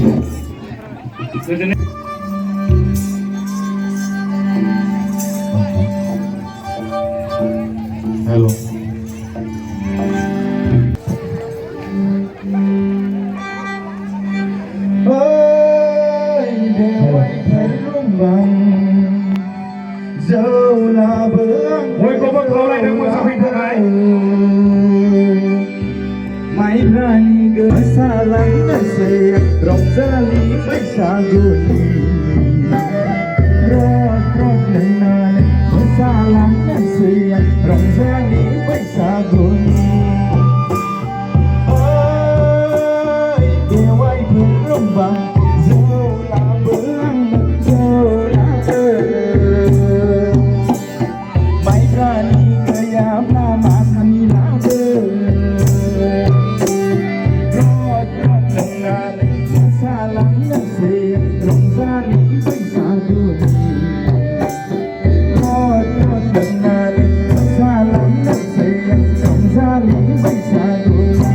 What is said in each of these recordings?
ฮัลโหลÔi có bác khâu lại được một sao hình thức này Mai berani ke salang dan saya Rong zali bersaguni Rot dengan salang dan saya Rong zali bersaguni Oi, dewai berlombang Zola belang, zola Mai berani ke yang lama kami lalu Salam nasi, rongzali bersaguni. Rot dengan salam nasi, rongzali bersaguni.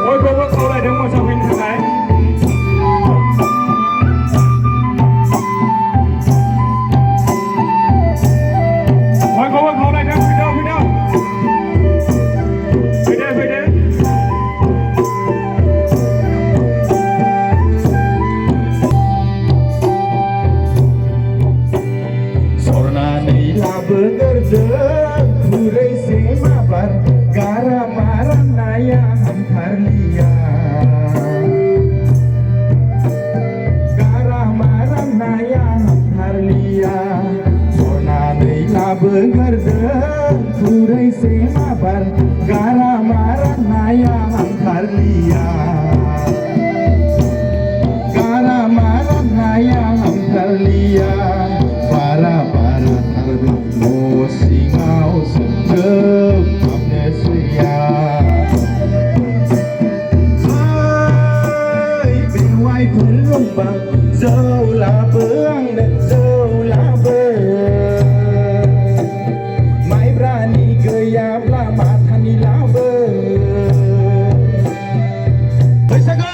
Ôi có bác khâu lại được một sao hình thức này Ôi có bác khâu lại được phía đâu Về đây Sorna nei la begerder Kurai se mabar Gara maran naya hantar liya Gara maran naya hantar liya Sorna nei la begerder Kurai se mabar Gara maran naya hantar liya Gara maran naya hantar liya Para terbit musingau sedep amnesia Hai bewai berlombang Jauh lah beang dan jauh lah ber Mai berani geyam lama tani lah ber Bersaga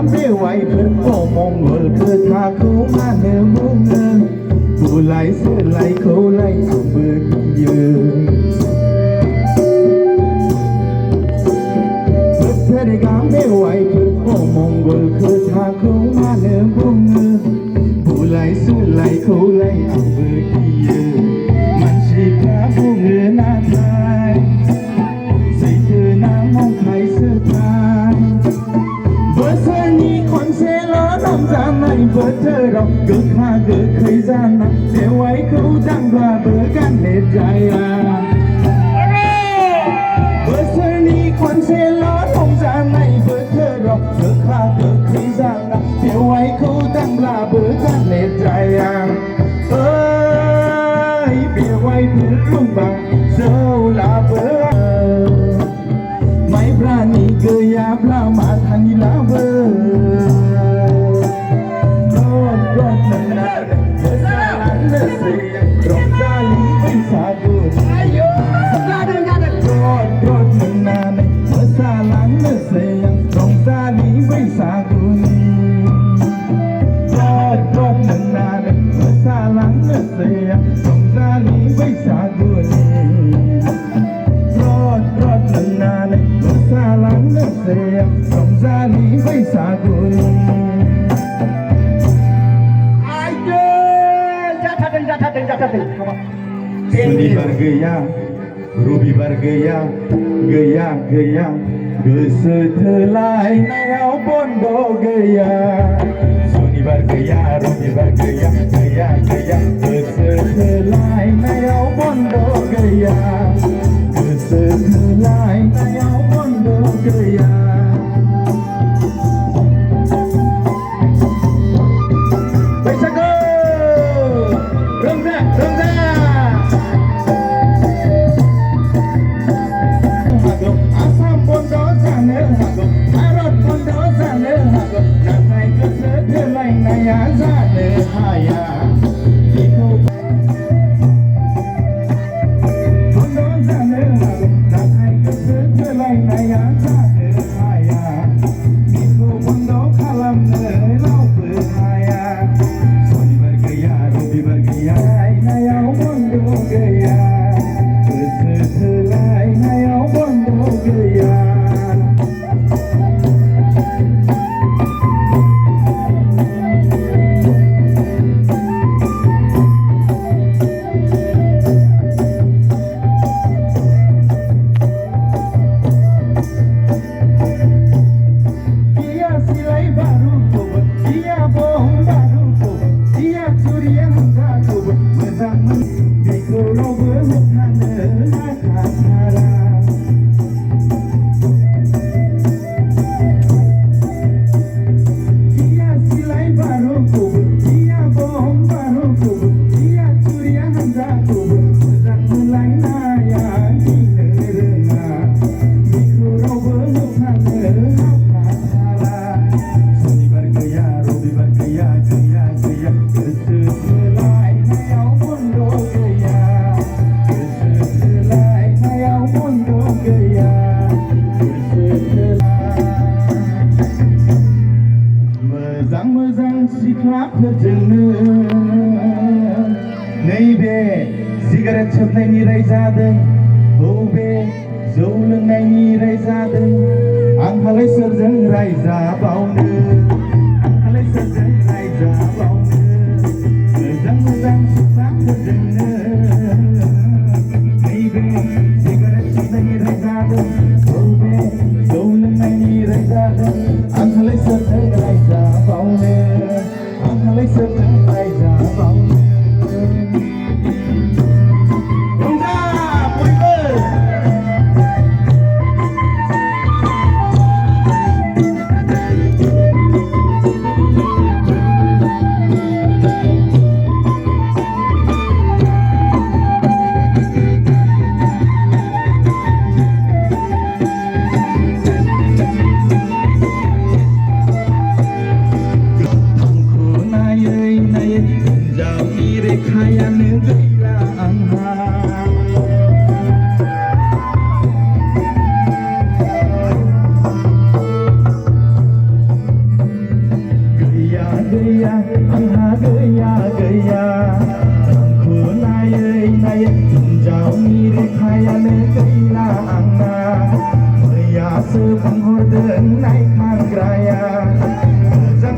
Bewai beromong ke aku mana bunga Bulai selai kolai berdia Bertergam bewai beromong ke aku mana bunga Bulai selai kolai berdia Mansika bunga natai Saya namong kai setai Berseni konsela nam zamai berterok Gekha gekai zana Dewai kau dangla bergan jaya Berseni konsela nam zamai berterok Gekha gekai zana Dewai kau dangla bergan jaya Oi, bewai bergan kembang Seulaba Mai berani gaya Belama tangi laba Rot menar Besaran nesayang Rong zali Sagun Rot menar Besaran nesayang Rong zali Sagun Rot menar Besaran nesayang Rong zali Sagun Rot menar Besaran nesayang Rong zali Sagun Seni bergaya, Ruby bergaya, gaya Gesetelai nayau bondo gaya Seni bergaya, Ruby bergaya, gaya Gesetelai nayau bondo gaya Gesetelai nayau bondo gaya Moजां सिख्लाफोरजोंनो नैबे cigarette सोबनायनि रायजादों बबे जौ लोंनायनि रायजादों आंहालाय सोरजों रायजाबावनो आंहालाय सोरजों रायजाबावनो मोजां सिख्लाफोरजोंनो नैबे cigarette सोबनायनि रायजादों बबे जौ लोंनायनि रायजादों आंहालाय सोरजों रायजाबावनो आंहालाय सोरजों रायजाबावनो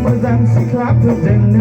Moजां सिख्लाफोरजों